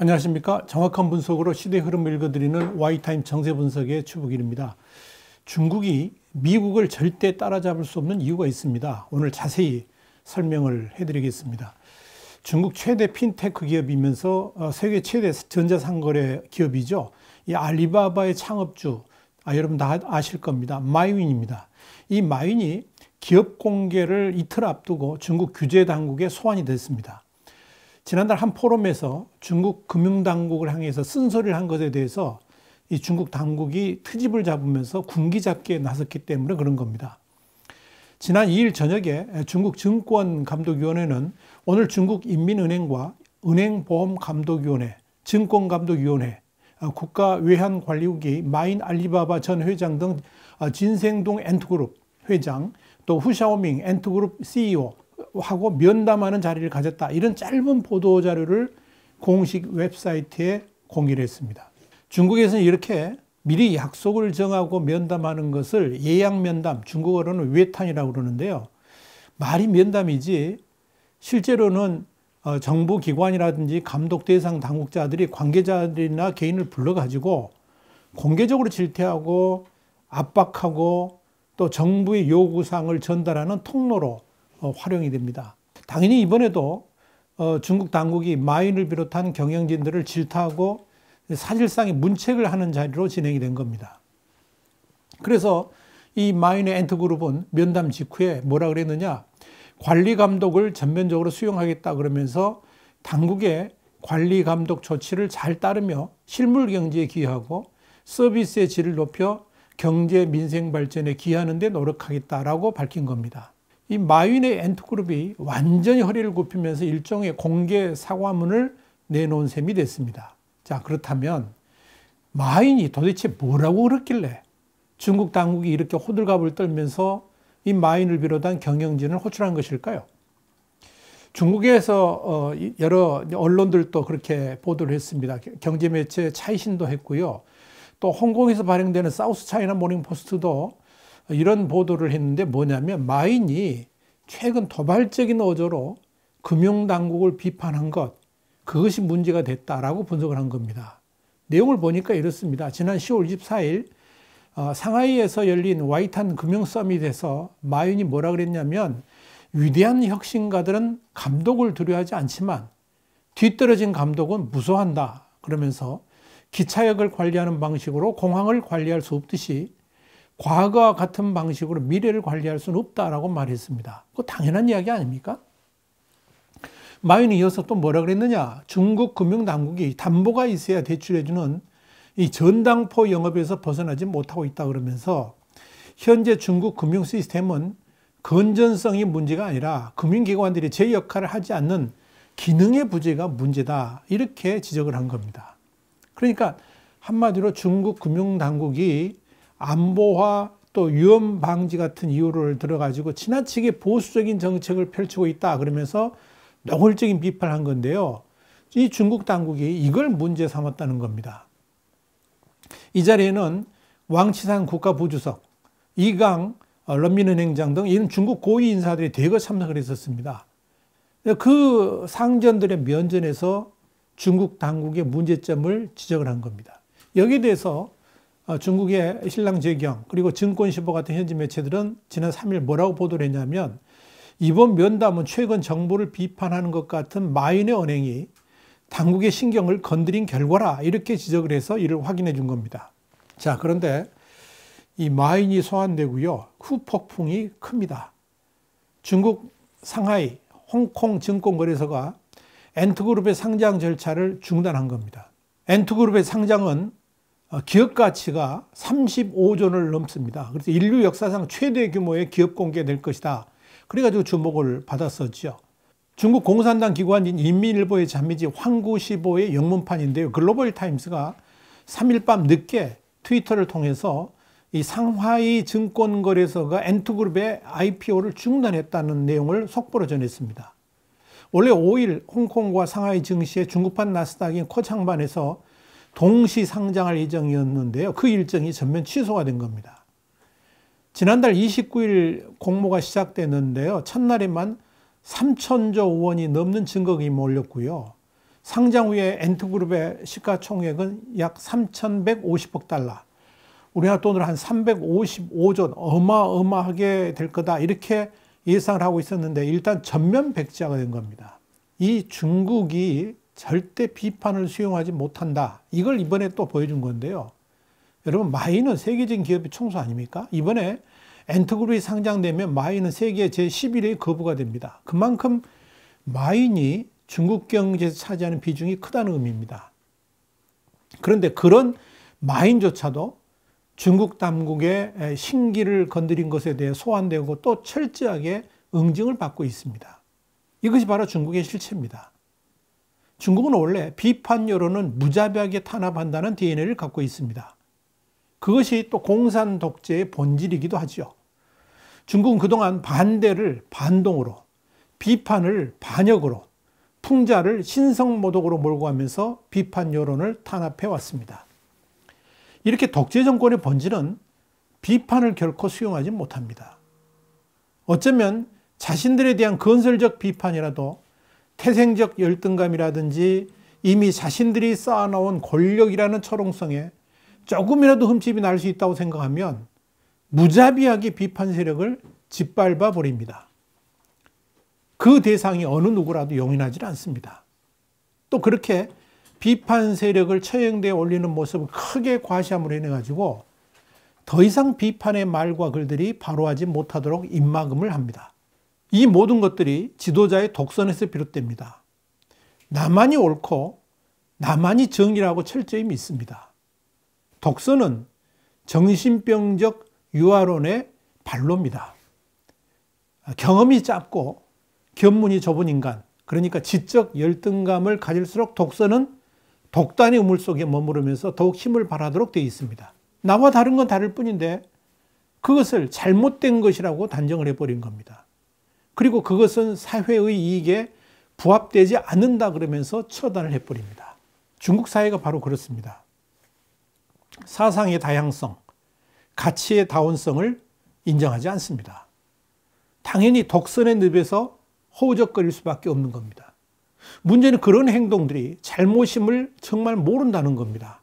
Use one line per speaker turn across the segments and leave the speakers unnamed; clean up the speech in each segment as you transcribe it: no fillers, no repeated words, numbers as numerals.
안녕하십니까. 정확한 분석으로 시대 흐름을 읽어드리는 Y타임 정세 분석의 추북일입니다. 중국이 미국을 절대 따라잡을 수 없는 이유가 있습니다. 오늘 자세히 설명을 해드리겠습니다. 중국 최대 핀테크 기업이면서 세계 최대 전자상거래 기업이죠. 이 알리바바의 창업주, 여러분 다 아실 겁니다. 마윈입니다. 이 마윈이 기업 공개를 이틀 앞두고 중국 규제 당국에 소환이 됐습니다. 지난달 한 포럼에서 중국 금융당국을 향해서 쓴소리를 한 것에 대해서 이 중국 당국이 트집을 잡으면서 군기잡기에 나섰기 때문에 그런 겁니다. 지난 2일 저녁에 중국 증권감독위원회는 오늘 중국 인민은행과 은행보험감독위원회, 증권감독위원회, 국가외환관리국이 마인 알리바바 전 회장 등 진생동 엔트그룹 회장, 또 후샤오밍 엔트그룹 CEO 하고 면담하는 자리를 가졌다. 이런 짧은 보도자료를 공식 웹사이트에 공개를 했습니다. 중국에서는 이렇게 미리 약속을 정하고 면담하는 것을 예약면담, 중국어로는 외탄이라고 그러는데요. 말이 면담이지 실제로는 정부기관이라든지 감독 대상 당국자들이 관계자들이나 개인을 불러가지고 공개적으로 질퇴하고 압박하고 또 정부의 요구사항을 전달하는 통로로 활용이 됩니다. 당연히 이번에도 중국 당국이 마윈을 비롯한 경영진들을 질타하고 사실상의 문책을 하는 자리로 진행이 된 겁니다. 그래서 이 마윈의 엔트그룹은 면담 직후에 뭐라 그랬느냐, 관리 감독을 전면적으로 수용하겠다 그러면서 당국의 관리 감독 조치를 잘 따르며 실물 경제에 기여하고 서비스의 질을 높여 경제 민생 발전에 기여하는 데 노력하겠다라고 밝힌 겁니다. 이 마윈의 엔트그룹이 완전히 허리를 굽히면서 일종의 공개 사과문을 내놓은 셈이 됐습니다. 자, 그렇다면 마윈이 도대체 뭐라고 그랬길래 중국 당국이 이렇게 호들갑을 떨면서 이 마윈을 비롯한 경영진을 호출한 것일까요? 중국에서 여러 언론들도 그렇게 보도를 했습니다. 경제매체 차이신도 했고요. 또 홍콩에서 발행되는 사우스 차이나 모닝포스트도 이런 보도를 했는데 뭐냐면 마윈이 최근 도발적인 어조로 금융당국을 비판한 것, 그것이 문제가 됐다라고 분석을 한 겁니다. 내용을 보니까 이렇습니다. 지난 10월 24일 상하이에서 열린 와이탄 금융 서밋에서 마윈이 뭐라 그랬냐면, 위대한 혁신가들은 감독을 두려워하지 않지만 뒤떨어진 감독은 무서워한다 그러면서 기차역을 관리하는 방식으로 공항을 관리할 수 없듯이 과거와 같은 방식으로 미래를 관리할 수는 없다라고 말했습니다. 그거 당연한 이야기 아닙니까? 마윈이 이어서 또 뭐라 그랬느냐, 중국 금융당국이 담보가 있어야 대출해주는 이 전당포 영업에서 벗어나지 못하고 있다 그러면서 현재 중국 금융 시스템은 건전성이 문제가 아니라 금융기관들이 제 역할을 하지 않는 기능의 부재가 문제다, 이렇게 지적을 한 겁니다. 그러니까 한마디로 중국 금융당국이 안보화 또 위험 방지 같은 이유를 들어가지고 지나치게 보수적인 정책을 펼치고 있다 그러면서 노골적인 비판을 한 건데요. 이 중국 당국이 이걸 문제 삼았다는 겁니다. 이 자리에는 왕치산 국가부주석, 이강 런민은행장 등 이런 중국 고위 인사들이 대거 참석을 했었습니다. 그 상전들의 면전에서 중국 당국의 문제점을 지적을 한 겁니다. 여기에 대해서 중국의 신랑제경 그리고 증권시보 같은 현지 매체들은 지난 3일 뭐라고 보도를 했냐면, 이번 면담은 최근 정부를 비판하는 것 같은 마윈의 언행이 당국의 신경을 건드린 결과라, 이렇게 지적을 해서 이를 확인해 준 겁니다. 자, 그런데 이 마윈이 소환되고요, 후폭풍이 큽니다. 중국 상하이 홍콩 증권거래소가 엔트그룹의 상장 절차를 중단한 겁니다. 엔트그룹의 상장은 기업 가치가 35조를 넘습니다. 그래서 인류 역사상 최대 규모의 기업 공개될 것이다. 그래가지고 주목을 받았었죠. 중국 공산당 기관인 인민일보의 자미지 황구시보의 영문판인데요. 글로벌 타임스가 3일 밤 늦게 트위터를 통해서 이 상하이 증권거래소가 엔트그룹의 IPO를 중단했다는 내용을 속보로 전했습니다. 원래 5일 홍콩과 상하이 증시의 중국판 나스닥인 코창반에서 동시 상장할 예정이었는데요. 그 일정이 전면 취소가 된 겁니다. 지난달 29일 공모가 시작됐는데요. 첫날에만 3천조 원이 넘는 증거금이 몰렸고요. 상장 후에 엔트그룹의 시가총액은 약 3,150억 달러. 우리나라 돈으로 한 355조, 어마어마하게 될 거다. 이렇게 예상을 하고 있었는데 일단 전면 백지화가 된 겁니다. 이 중국이 절대 비판을 수용하지 못한다. 이걸 이번에 또 보여준 건데요. 여러분, 마이는 세계적인 기업의 총수 아닙니까? 이번에 엔트그룹이 상장되면 마이는 세계 제11의 거부가 됩니다. 그만큼 마인이 중국 경제에서 차지하는 비중이 크다는 의미입니다. 그런데 그런 마인조차도 중국 당국의 신기를 건드린 것에 대해 소환되고 또 철저하게 응징을 받고 있습니다. 이것이 바로 중국의 실체입니다. 중국은 원래 비판 여론은 무자비하게 탄압한다는 DNA를 갖고 있습니다. 그것이 또 공산 독재의 본질이기도 하죠. 중국은 그동안 반대를 반동으로, 비판을 반역으로, 풍자를 신성모독으로 몰고 가면서 비판 여론을 탄압해 왔습니다. 이렇게 독재 정권의 본질은 비판을 결코 수용하지 못합니다. 어쩌면 자신들에 대한 건설적 비판이라도 태생적 열등감이라든지 이미 자신들이 쌓아놓은 권력이라는 철옹성에 조금이라도 흠집이 날 수 있다고 생각하면 무자비하게 비판 세력을 짓밟아 버립니다. 그 대상이 어느 누구라도 용인하지 않습니다. 또 그렇게 비판 세력을 처형대에 올리는 모습을 크게 과시함으로 인해 가지고 더 이상 비판의 말과 글들이 바로하지 못하도록 입막음을 합니다. 이 모든 것들이 지도자의 독선에서 비롯됩니다. 나만이 옳고 나만이 정의라고 철저히 믿습니다. 독선은 정신병적 유아론의 반로입니다. 경험이 짧고 견문이 좁은 인간, 그러니까 지적 열등감을 가질수록 독선은 독단의 우물 속에 머무르면서 더욱 힘을 발하도록 되어 있습니다. 나와 다른 건 다를 뿐인데 그것을 잘못된 것이라고 단정을 해버린 겁니다. 그리고 그것은 사회의 이익에 부합되지 않는다 그러면서 처단을 해버립니다. 중국 사회가 바로 그렇습니다. 사상의 다양성, 가치의 다원성을 인정하지 않습니다. 당연히 독선의 늪에서 허우적거릴 수밖에 없는 겁니다. 문제는 그런 행동들이 잘못임을 정말 모른다는 겁니다.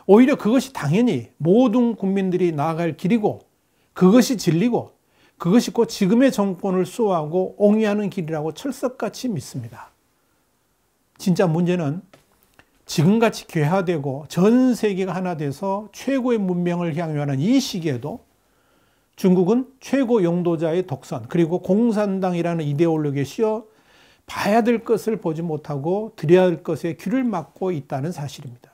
오히려 그것이 당연히 모든 국민들이 나아갈 길이고 그것이 진리고 그것이 곧 지금의 정권을 수호하고 옹이하는 길이라고 철석같이 믿습니다. 진짜 문제는 지금같이 괴화되고 전 세계가 하나 돼서 최고의 문명을 향유하는 이 시기에도 중국은 최고 용도자의 독선 그리고 공산당이라는 이데올로기에 씌어 봐야 될 것을 보지 못하고 드려야 할 것에 귀를 막고 있다는 사실입니다.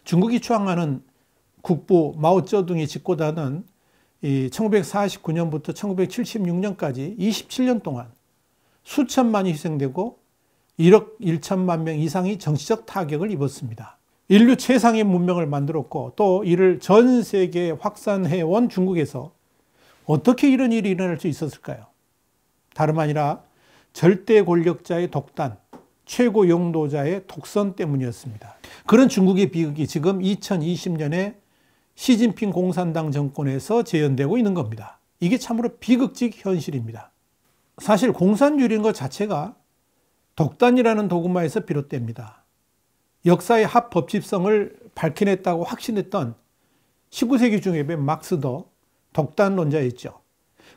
중국이 추앙하는 국부 마오쩌둥이 집권하던 1949년부터 1976년까지 27년 동안 수천만이 희생되고 1억 1천만 명 이상이 정치적 타격을 입었습니다. 인류 최상의 문명을 만들었고 또 이를 전 세계에 확산해온 중국에서 어떻게 이런 일이 일어날 수 있었을까요? 다름 아니라 절대 권력자의 독단, 최고 용도자의 독선 때문이었습니다. 그런 중국의 비극이 지금 2020년에 시진핑 공산당 정권에서 재현되고 있는 겁니다. 이게 참으로 비극적 현실입니다. 사실 공산주의라는 것 자체가 독단이라는 도그마에서 비롯됩니다. 역사의 합법집성을 밝혀냈다고 확신했던 19세기 중엽의 막스도 독단론자였죠.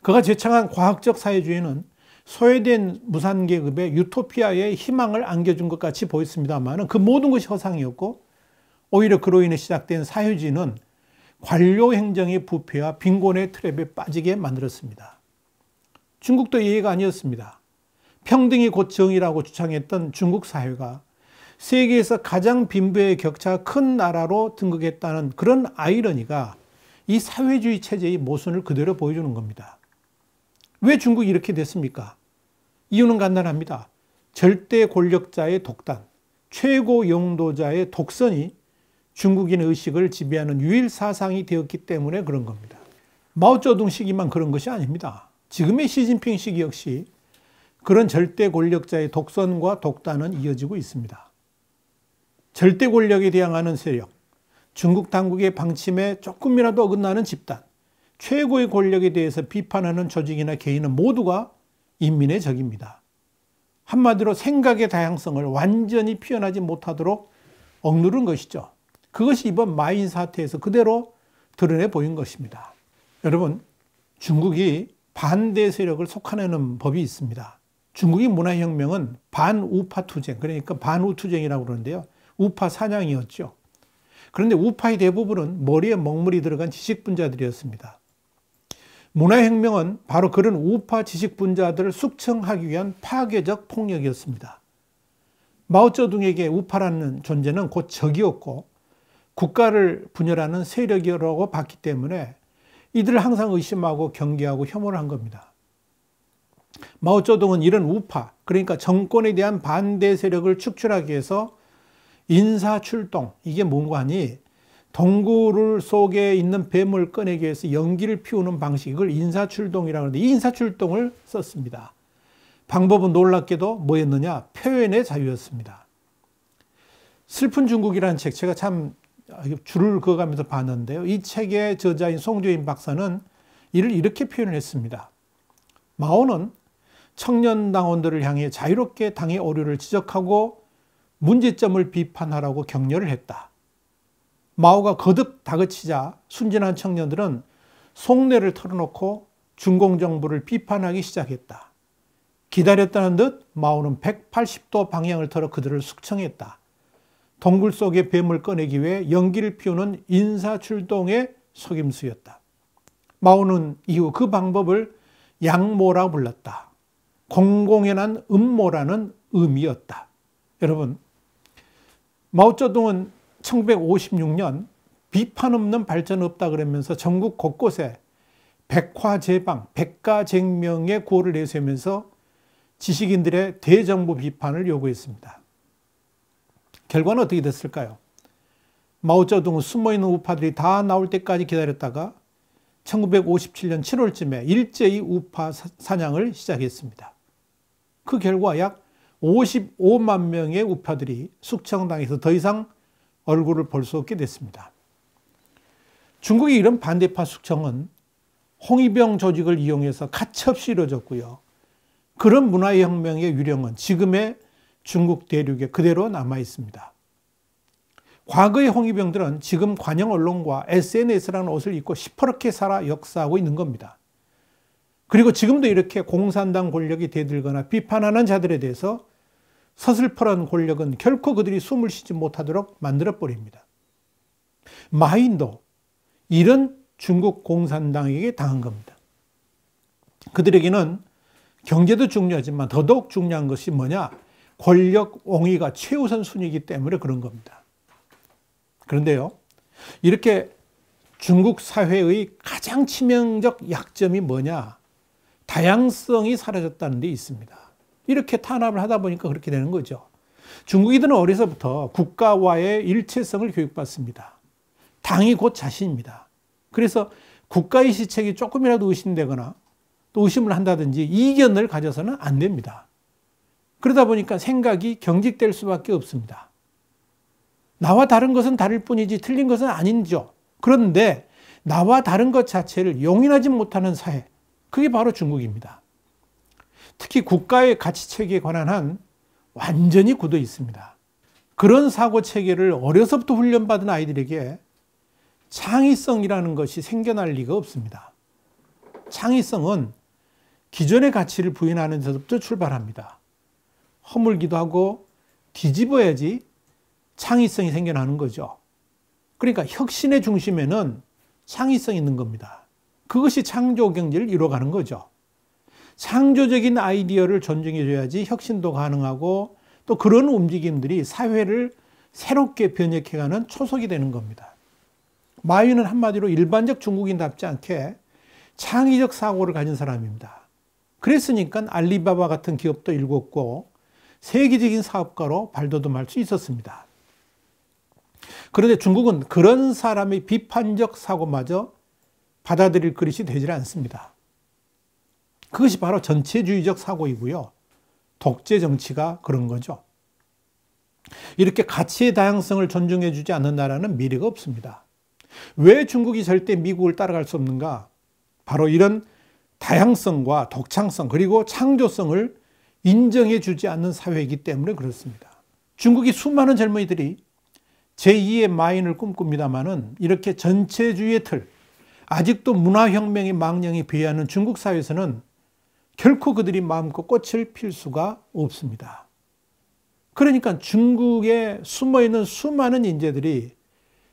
그가 제창한 과학적 사회주의는 소외된 무산계급의 유토피아의 희망을 안겨준 것 같이 보였습니다만 그 모든 것이 허상이었고 오히려 그로 인해 시작된 사회주의는 관료행정의 부패와 빈곤의 트랩에 빠지게 만들었습니다. 중국도 예외가 아니었습니다. 평등이 곧 정의라고 주창했던 중국 사회가 세계에서 가장 빈부의 격차가 큰 나라로 등극했다는 그런 아이러니가 이 사회주의 체제의 모순을 그대로 보여주는 겁니다. 왜 중국이 이렇게 됐습니까? 이유는 간단합니다. 절대 권력자의 독단, 최고 용도자의 독선이 중국인의 의식을 지배하는 유일 사상이 되었기 때문에 그런 겁니다. 마오쩌둥 시기만 그런 것이 아닙니다. 지금의 시진핑 시기 역시 그런 절대 권력자의 독선과 독단은 이어지고 있습니다. 절대 권력에 대항하는 세력, 중국 당국의 방침에 조금이라도 어긋나는 집단, 최고의 권력에 대해서 비판하는 조직이나 개인은 모두가 인민의 적입니다. 한마디로 생각의 다양성을 완전히 표현하지 못하도록 억누른 것이죠. 그것이 이번 마인 사태에서 그대로 드러내 보인 것입니다. 여러분, 중국이 반대 세력을 속아내는 법이 있습니다. 중국의 문화혁명은 반우파 투쟁, 그러니까 반우투쟁이라고 그러는데요. 우파 사냥이었죠. 그런데 우파의 대부분은 머리에 먹물이 들어간 지식분자들이었습니다. 문화혁명은 바로 그런 우파 지식분자들을 숙청하기 위한 파괴적 폭력이었습니다. 마오쩌둥에게 우파라는 존재는 곧 적이었고 국가를 분열하는 세력이라고 봤기 때문에 이들을 항상 의심하고 경계하고 혐오를 한 겁니다. 마오쩌둥은 이런 우파, 그러니까 정권에 대한 반대 세력을 축출하기 위해서 인사출동, 이게 뭔가 하니 동굴 속에 있는 뱀을 꺼내기 위해서 연기를 피우는 방식, 이걸 인사출동이라고 하는데 이 인사출동을 썼습니다. 방법은 놀랍게도 뭐였느냐? 표현의 자유였습니다. 슬픈 중국이라는 책, 제가 참 줄을 그어가면서 봤는데요. 이 책의 저자인 송주인 박사는 이를 이렇게 표현을 했습니다. 마오는 청년 당원들을 향해 자유롭게 당의 오류를 지적하고 문제점을 비판하라고 격려를 했다. 마오가 거듭 다그치자 순진한 청년들은 속내를 털어놓고 중공정부를 비판하기 시작했다. 기다렸다는 듯 마오는 180도 방향을 틀어 그들을 숙청했다. 동굴 속의 뱀을 꺼내기 위해 연기를 피우는 인사출동의 속임수였다. 마오는 이후 그 방법을 양모라고 불렀다. 공공연한 음모라는 의미였다. 여러분, 마오쩌둥은 1956년 비판 없는 발전 없다 그러면서 전국 곳곳에 백화제방, 백가쟁명의 구호를 내세우면서 지식인들의 대정부 비판을 요구했습니다. 결과는 어떻게 됐을까요? 마오쩌둥은 숨어있는 우파들이 다 나올 때까지 기다렸다가 1957년 7월쯤에 일제히 우파 사냥을 시작했습니다. 그 결과 약 55만 명의 우파들이 숙청당해서 더 이상 얼굴을 볼 수 없게 됐습니다. 중국의 이런 반대파 숙청은 홍위병 조직을 이용해서 가차없이 이루어졌고요. 그런 문화혁명의 유령은 지금의 중국 대륙에 그대로 남아 있습니다. 과거의 홍위병들은 지금 관영 언론과 SNS라는 옷을 입고 시퍼렇게 살아 역사하고 있는 겁니다. 그리고 지금도 이렇게 공산당 권력이 대들거나 비판하는 자들에 대해서 서슬퍼런 권력은 결코 그들이 숨을 쉬지 못하도록 만들어버립니다. 마인도 이런 중국 공산당에게 당한 겁니다. 그들에게는 경제도 중요하지만 더더욱 중요한 것이 뭐냐? 권력 옹위가 최우선 순위이기 때문에 그런 겁니다. 그런데요, 이렇게 중국 사회의 가장 치명적 약점이 뭐냐? 다양성이 사라졌다는 데 있습니다. 이렇게 탄압을 하다 보니까 그렇게 되는 거죠. 중국인들은 어려서부터 국가와의 일체성을 교육받습니다. 당이 곧 자신입니다. 그래서 국가의 시책이 조금이라도 의심되거나 또 의심을 한다든지 이견을 가져서는 안 됩니다. 그러다 보니까 생각이 경직될 수밖에 없습니다. 나와 다른 것은 다를 뿐이지 틀린 것은 아니죠. 그런데 나와 다른 것 자체를 용인하지 못하는 사회, 그게 바로 중국입니다. 특히 국가의 가치체계에 관한 한 완전히 굳어 있습니다. 그런 사고체계를 어려서부터 훈련받은 아이들에게 창의성이라는 것이 생겨날 리가 없습니다. 창의성은 기존의 가치를 부인하는 데서부터 출발합니다. 허물기도 하고 뒤집어야지 창의성이 생겨나는 거죠. 그러니까 혁신의 중심에는 창의성이 있는 겁니다. 그것이 창조 경제를 이뤄가는 거죠. 창조적인 아이디어를 존중해줘야지 혁신도 가능하고 또 그런 움직임들이 사회를 새롭게 변혁해가는 초석이 되는 겁니다. 마유는 한마디로 일반적 중국인답지 않게 창의적 사고를 가진 사람입니다. 그랬으니까 알리바바 같은 기업도 일궜고 세계적인 사업가로 발돋움할 수 있었습니다. 그런데 중국은 그런 사람의 비판적 사고마저 받아들일 그릇이 되질 않습니다. 그것이 바로 전체주의적 사고이고요. 독재 정치가 그런 거죠. 이렇게 가치의 다양성을 존중해주지 않는 나라는 미래가 없습니다. 왜 중국이 절대 미국을 따라갈 수 없는가? 바로 이런 다양성과 독창성 그리고 창조성을 인정해 주지 않는 사회이기 때문에 그렇습니다. 중국이 수많은 젊은이들이 제2의 마인을 꿈꿉니다만은 이렇게 전체주의의 틀, 아직도 문화혁명의 망령이 배회하는 중국 사회에서는 결코 그들이 마음껏 꽃을 필 수가 없습니다. 그러니까 중국에 숨어있는 수많은 인재들이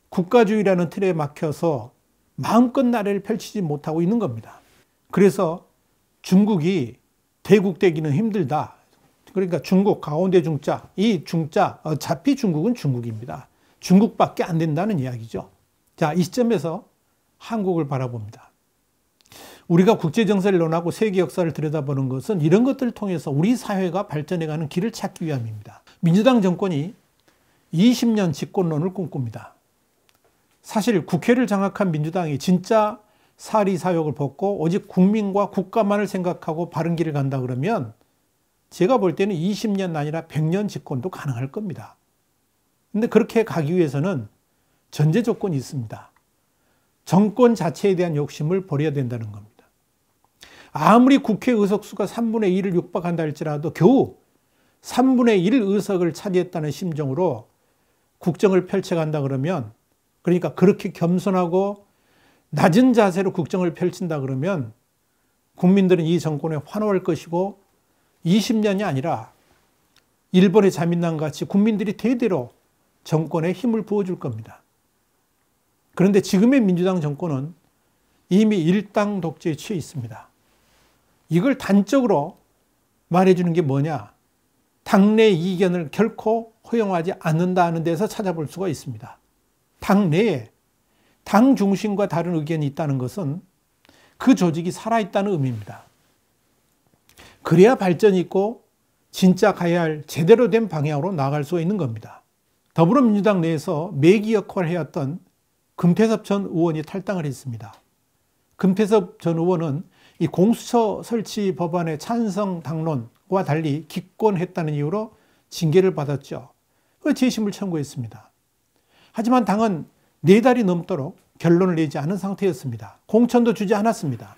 국가주의라는 틀에 막혀서 마음껏 나래를 펼치지 못하고 있는 겁니다. 그래서 중국이 대국되기는 힘들다. 그러니까 중국, 가운데 중자, 이 중자, 어차피 중국은 중국입니다. 중국밖에 안 된다는 이야기죠. 자, 이 시점에서 한국을 바라봅니다. 우리가 국제정세를 논하고 세계 역사를 들여다보는 것은 이런 것들을 통해서 우리 사회가 발전해가는 길을 찾기 위함입니다. 민주당 정권이 20년 집권론을 꿈꿉니다. 사실 국회를 장악한 민주당이 진짜 사리사욕을 벗고 오직 국민과 국가만을 생각하고 바른 길을 간다 그러면 제가 볼 때는 20년 아니라 100년 집권도 가능할 겁니다. 근데 그렇게 가기 위해서는 전제 조건이 있습니다. 정권 자체에 대한 욕심을 버려야 된다는 겁니다. 아무리 국회 의석수가 3분의 1을 육박한다 할지라도 겨우 3분의 1 의석을 차지했다는 심정으로 국정을 펼쳐간다 그러면, 그러니까 그렇게 겸손하고 낮은 자세로 국정을 펼친다 그러면 국민들은 이 정권에 환호할 것이고 20년이 아니라 일본의 자민당 같이 국민들이 대대로 정권에 힘을 부어줄 겁니다. 그런데 지금의 민주당 정권은 이미 일당 독재에 취해 있습니다. 이걸 단적으로 말해주는 게 뭐냐? 당내 이견을 결코 허용하지 않는다는 데서 찾아볼 수가 있습니다. 당내에 당 중심과 다른 의견이 있다는 것은 그 조직이 살아있다는 의미입니다. 그래야 발전이 있고 진짜 가야 할 제대로 된 방향으로 나아갈 수 있는 겁니다. 더불어민주당 내에서 매기 역할을 해왔던 금태섭 전 의원이 탈당을 했습니다. 금태섭 전 의원은 이 공수처 설치 법안의 찬성 당론과 달리 기권했다는 이유로 징계를 받았죠. 재심을 청구했습니다. 하지만 당은 4달이 넘도록 결론을 내지 않은 상태였습니다. 공천도 주지 않았습니다.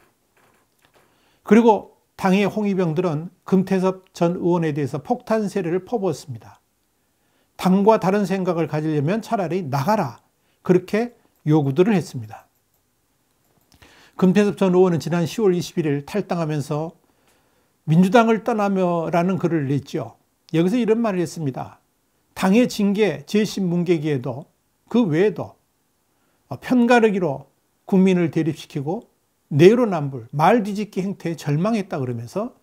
그리고 당의 홍위병들은 금태섭 전 의원에 대해서 폭탄 세례를 퍼부었습니다. 당과 다른 생각을 가지려면 차라리 나가라. 그렇게 요구들을 했습니다. 금태섭 전 의원은 지난 10월 21일 탈당하면서 민주당을 떠나며라는 글을 냈죠. 여기서 이런 말을 했습니다. 당의 징계, 재심 문개기에도 그 외에도 편가르기로 국민을 대립시키고 내로남불, 말뒤집기 행태에 절망했다 그러면서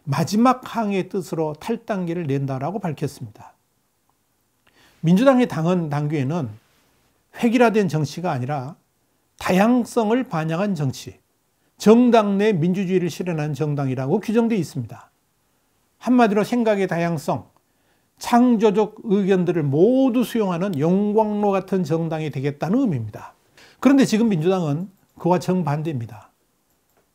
마지막 항해의 뜻으로 탈당기를 낸다라고 밝혔습니다. 민주당의 당헌 당규에는 획일화된 정치가 아니라 다양성을 반영한 정치, 정당 내 민주주의를 실현하는 정당이라고 규정되어 있습니다. 한마디로 생각의 다양성, 창조적 의견들을 모두 수용하는 용광로 같은 정당이 되겠다는 의미입니다. 그런데 지금 민주당은 그와 정반대입니다.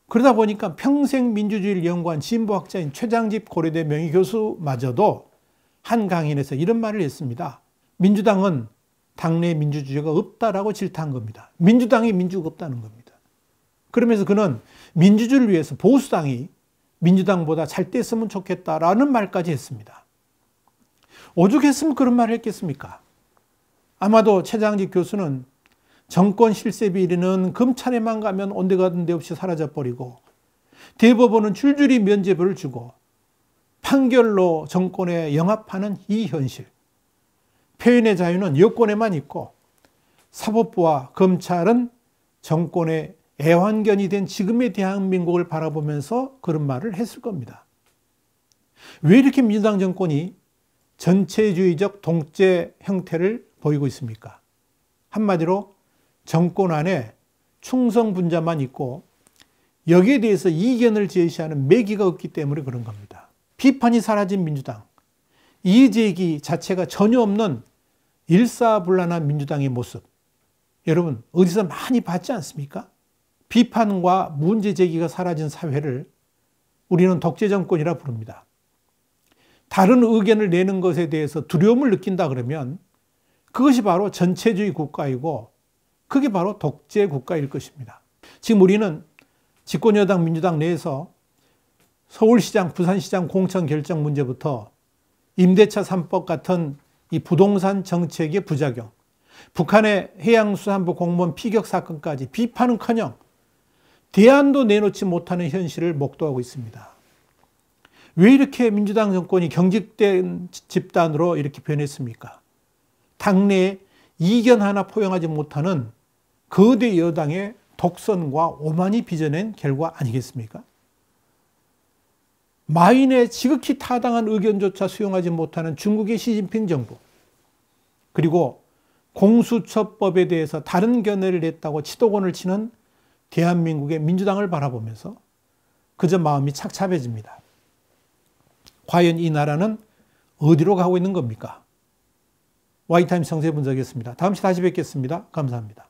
그러다 보니까 평생 민주주의를 연구한 진보학자인 최장집 고려대 명예교수마저도 한 강연에서 이런 말을 했습니다. 민주당은 당내 민주주의가 없다라고 질타한 겁니다. 민주당이 민주가 없다는 겁니다. 그러면서 그는 민주주의를 위해서 보수당이 민주당보다 잘 됐으면 좋겠다라는 말까지 했습니다. 오죽했으면 그런 말을 했겠습니까? 아마도 최장집 교수는 정권 실세 비리는 검찰에만 가면 온데가든 데 없이 사라져버리고 대법원은 줄줄이 면죄부를 주고 판결로 정권에 영합하는 이 현실, 표현의 자유는 여권에만 있고 사법부와 검찰은 정권의 애완견이 된 지금의 대한민국을 바라보면서 그런 말을 했을 겁니다. 왜 이렇게 민주당 정권이 전체주의적 독재 형태를 보이고 있습니까? 한마디로 정권 안에 충성분자만 있고 여기에 대해서 이견을 제시하는 매기가 없기 때문에 그런 겁니다. 비판이 사라진 민주당, 이의제기 자체가 전혀 없는 일사불란한 민주당의 모습, 여러분 어디서 많이 봤지 않습니까? 비판과 문제제기가 사라진 사회를 우리는 독재정권이라 부릅니다. 다른 의견을 내는 것에 대해서 두려움을 느낀다 그러면 그것이 바로 전체주의 국가이고 그게 바로 독재 국가일 것입니다. 지금 우리는 집권여당 민주당 내에서 서울시장, 부산시장 공천 결정 문제부터 임대차 3법 같은 이 부동산 정책의 부작용, 북한의 해양수산부 공무원 피격 사건까지 비판은커녕 대안도 내놓지 못하는 현실을 목도하고 있습니다. 왜 이렇게 민주당 정권이 경직된 집단으로 이렇게 변했습니까? 당내에 이견 하나 포용하지 못하는 거대 여당의 독선과 오만이 빚어낸 결과 아니겠습니까? 마인의 지극히 타당한 의견조차 수용하지 못하는 중국의 시진핑 정부, 그리고 공수처법에 대해서 다른 견해를 냈다고 치도곤을 치는 대한민국의 민주당을 바라보면서 그저 마음이 착잡해집니다. 과연 이 나라는 어디로 가고 있는 겁니까? 와이타임 정세 분석이었습니다. 다음 시간에 다시 뵙겠습니다. 감사합니다.